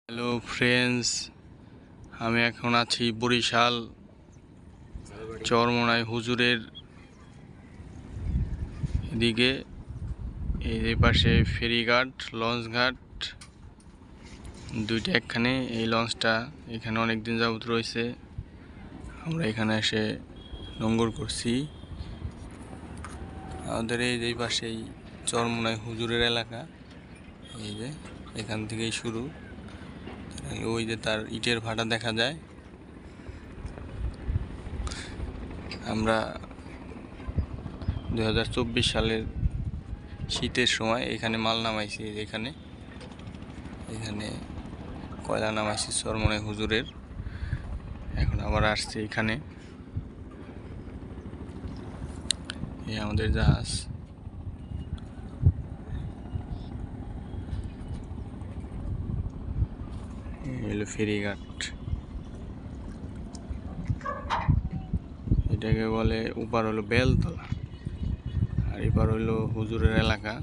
Hello friends, আমি এখন আছি বরিশাল চরমোনাই হুজুরের এদিকে। এই পাশে ফেরিঘাট, লঞ্চ ঘাট দুইটা একখানে। এই লঞ্চটা এখানে অনেক দিন যাবত রয়েছে। আমরা এখানে এসে নোঙ্গর করছি। আমাদের এই পাশেই চরমোনাই হুজুরের এলাকা। এই যে এখান থেকেই শুরু। ওই যে তার ইটের ভাটা দেখা যায়। আমরা 2024 সালের শীতের সময় এখানে মাল নামাইছি। এখানে কয়লা নামাইছি চরমোনাই হুজুরের। এখন আবার আসছে এখানে। এই আমাদের জাহাজ। হলো ফেরিঘাট। এটাকে বলে, উপার হলো বেলতলা আর এপার হইলো হুজুরের এলাকা।